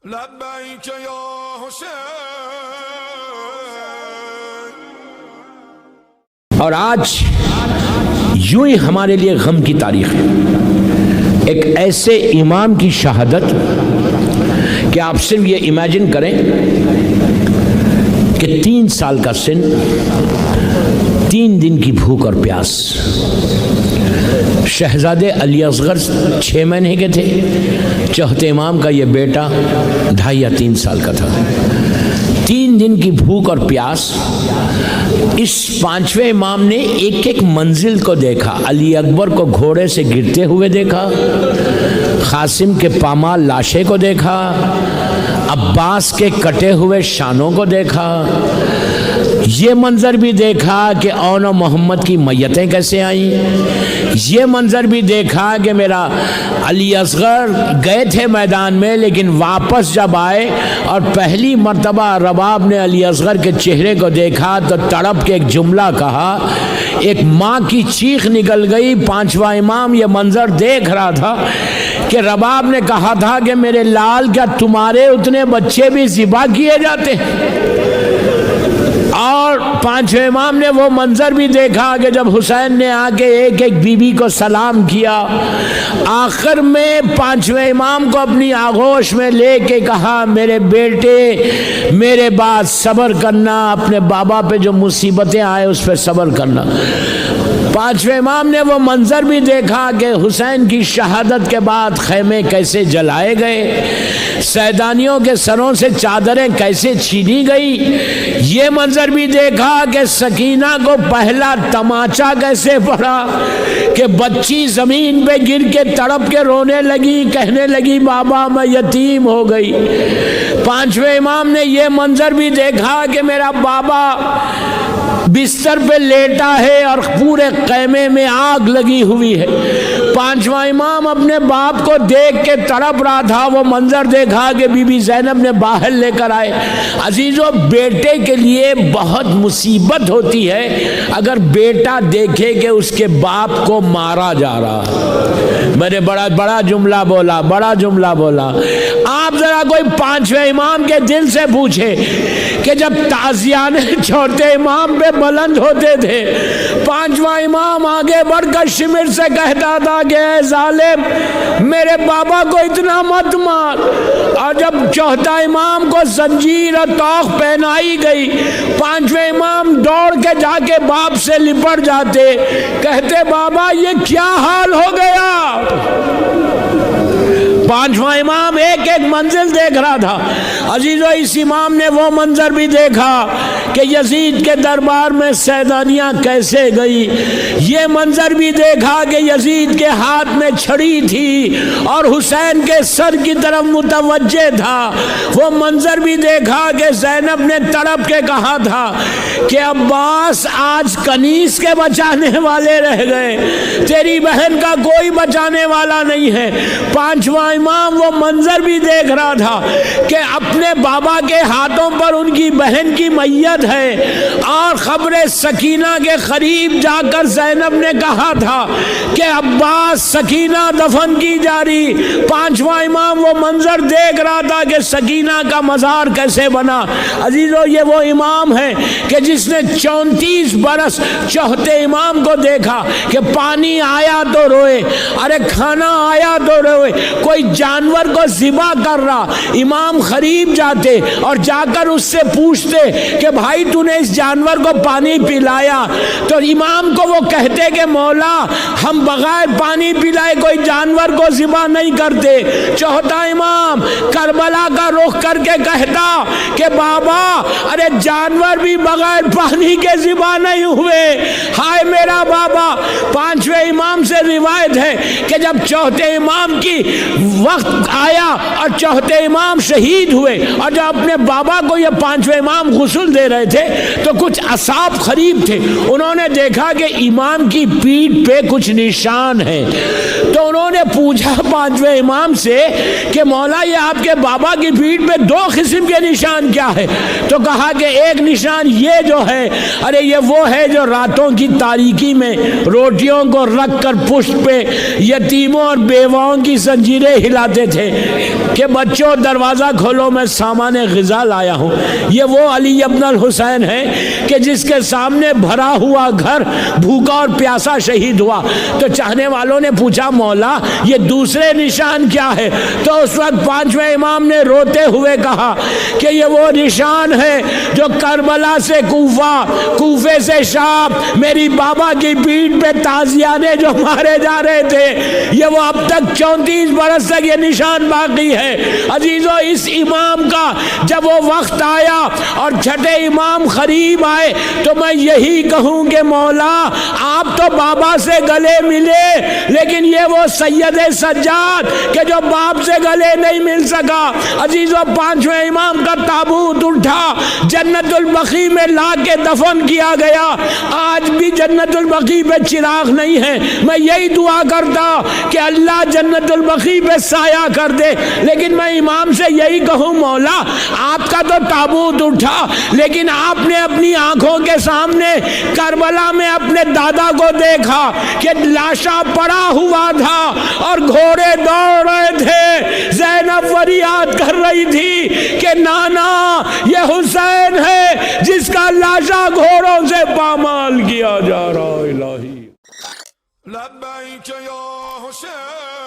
لبیک یا حسین. اور آج یوں ہی ہمارے لیے غم کی تاریخ ہے. ایک ایسے امام کی شہادت کہ آپ صرف یہ امیجن کریں کہ 3 سال کا سن، 3 دن کی بھوک اور پیاس. شہزادے علی اصغر 6 مہینے کے تھے، چوتھے امام کا یہ بیٹا 2.5 یا 3 سال کا تھا. 3 دن کی بھوک اور پیاس. اس 5ویں امام نے ایک ایک منزل کو دیکھا. علی اکبر کو گھوڑے سے گرتے ہوئے دیکھا، قاسم کے پامال لاشے کو دیکھا، عباس کے کٹے ہوئے شانوں کو دیکھا. یہ منظر بھی دیکھا کہ اون و محمد کی میتیں کیسے آئیں. یہ منظر بھی دیکھا کہ میرا علی اصغر گئے تھے میدان میں، لیکن واپس جب آئے اور پہلی مرتبہ رباب نے علی اصغر کے چہرے کو دیکھا تو تڑپ کے ایک جملہ کہا. ایک ماں کی چیخ نکل گئی. 5واں امام یہ منظر دیکھ رہا تھا کہ رباب نے کہا تھا کہ میرے لال، کیا تمہارے اتنے بچے بھی ذبح کیے جاتے ہیں؟ اور 5ویں امام نے وہ منظر بھی دیکھا کہ جب حسین نے آ کے ایک ایک بی بی کو سلام کیا، آخر میں 5ویں امام کو اپنی آغوش میں لے کے کہا، میرے بیٹے میرے بعد صبر کرنا، اپنے بابا پہ جو مصیبتیں آئے اس پہ صبر کرنا. 5ویں امام نے وہ منظر بھی دیکھا کہ حسین کی شہادت کے بعد خیمے کیسے جلائے گئے، سیدانیوں کے سروں سے چادریں کیسے چھینی گئی. یہ منظر بھی دیکھا کہ سکینہ کو پہلا تماچا کیسے پڑا، کہ بچی زمین پہ گر کے تڑپ کے رونے لگی، کہنے لگی بابا میں یتیم ہو گئی. 5ویں امام نے یہ منظر بھی دیکھا کہ میرا بابا بستر پہ لیٹا ہے اور پورے خیمے میں آگ لگی ہوئی ہے. 5واں امام اپنے باپ کو دیکھ کے تڑپ رہا تھا. وہ منظر دیکھا کہ بی بی زینب نے باہر لے کر آئے. عزیزو، بیٹے کے لیے بہت مصیبت ہوتی ہے اگر بیٹا دیکھے کہ اس کے باپ کو مارا جا رہا. میں نے بڑا جملہ بولا، بڑا جملہ بولا. آپ ذرا کوئی 5ویں امام کے دل سے پوچھے کہ جب تعزیانے چوتھے امام پہ بلند ہوتے تھے، 5واں امام آگے بڑھ کر شمر سے کہتا تھا کہ اے ظالم، میرے بابا کو اتنا مت مار. اور جب چوتھا امام کو زنجیر اور طوق پہنائی گئی، 5ویں امام دوڑ کے جا کے باپ سے لپٹ جاتے، کہتے بابا یہ کیا حال ہو گیا. 5واں امام ایک ایک منزل دیکھ رہا تھا. عزیزو، اس امام نے وہ منظر بھی دیکھا کہ یزید کے دربار میں سیدانیاں کیسے گئی. یہ منظر بھی دیکھا کہ یزید کے ہاتھ میں چھڑی تھی اور حسین کے سر کی طرف متوجہ تھا. وہ منظر بھی دیکھا کہ زینب نے تڑپ کے کہا تھا کہ عباس آج کنیز کے بچانے والے رہ گئے، تیری بہن کا کوئی بچانے والا نہیں ہے. 5واں امام وہ منظر بھی دیکھ رہا تھا کہ اپنے بابا کے ہاتھوں پر ان کی بہن کی میت ہے، اور قبر سکینہ کے قریب جا کر زینب نے کہا تھا کہ عباس سکینہ دفن کی جا رہی. 5واں امام وہ منظر دیکھ رہا تھا کہ سکینہ کا مزار کیسے بنا. عزیزو، یہ وہ امام ہے کہ جس نے 34 برس چوتھے امام کو دیکھا کہ پانی آیا تو روئے، ارے کھانا آیا تو روئے. کوئی جانور کو ذبح کر رہا، امام قریب جاتے اور جا کر اس سے پوچھتے کہ بھائی تو نے اس جانور کو پانی پلایا؟ تو امام کو وہ کہتے کہ مولا، ہم بغیر پانی پلائے کوئی جانور کو ذبح نہیں کرتے. چوتھا امام کربلا کا رخ کر کے کہتا کہ بابا، ارے جانور بھی بغیر پانی کے ذبح نہیں ہوئے. ہائے میرا بابا. 5ویں امام سے روایت ہے کہ جب چوتھے امام کی وقت آیا اور چوتھے امام شہید ہوئے، اور جب اپنے بابا کو یہ 5ویں امام غسل دے رہے تھے تو کچھ اصحاب قریب تھے. انہوں نے دیکھا کہ امام کی پیٹھ پہ کچھ نشان ہے، تو انہوں نے پوچھا 5ویں امام سے کہ مولا مولا یہ آپ کے بابا کی پیٹھ پہ دو قسم کے نشان کیا ہے؟ تو کہا کہ ایک نشان یہ جو ہے، ارے یہ وہ ہے جو راتوں کی تاریکی میں روٹیوں کو رکھ کر پشت پہ یتیموں اور بیواؤں کی زنجیریں ہلاتے تھے کہ بچوں دروازہ کھولو میں سامان غذا لایا ہوں۔ یہ وہ علی ابن الحسین ہے کہ جس کے سامنے بھرا ہوا گھر بھوکا اور پیاسا شہید ہوا۔ تو چاہنے والوں نے پوچھا مولا یہ دوسرے نشان کیا ہے؟ تو اس وقت پانچویں امام نے روتے ہوئے کہا کہ یہ وہ نشان ہے جو کربلا سے کوفہ، کوفے سے شام، میری بابا کی پیٹھ پہ تازیانے جو مارے جا رہے تھے، یہ وہ اب تک 34 برس تک یہ نشان باقی ہے۔ عزیزو اس امام کا جب وہ وقت آیا اور چھٹے امام قریب آئے تو میں یہی کہوں کہ مولا آپ تو بابا سے گلے ملے، لیکن یہ وہ سید سجاد کہ جو باپ سے گلے نہیں مل سکا۔ عزیزو پانچویں امام کا تابوت اٹھا، جنت البقیع میں لا کے دفن کیا گیا۔ آج بھی جنت البقیع پہ چراغ نہیں ہے، میں یہی دعا کرتا کہ اللہ جنت البقیع پہ سایہ کر دے، لیکن میں امام سے یہی کہوں مولا آپ کا تو تابوت اٹھا، لیکن آپ نے اپنی آنکھوں کے سامنے کربلا میں اپنے دادا کو دیکھا کہ لاشا پڑا ہوا تھا اور گھوڑے دوڑ رہے تھے، زینب فریاد کر رہی تھی کہ نانا یہ حسین ہے جس کا لاشا گھوڑوں سے پامال کیا جا رہا۔ الہی لبیک یا حسین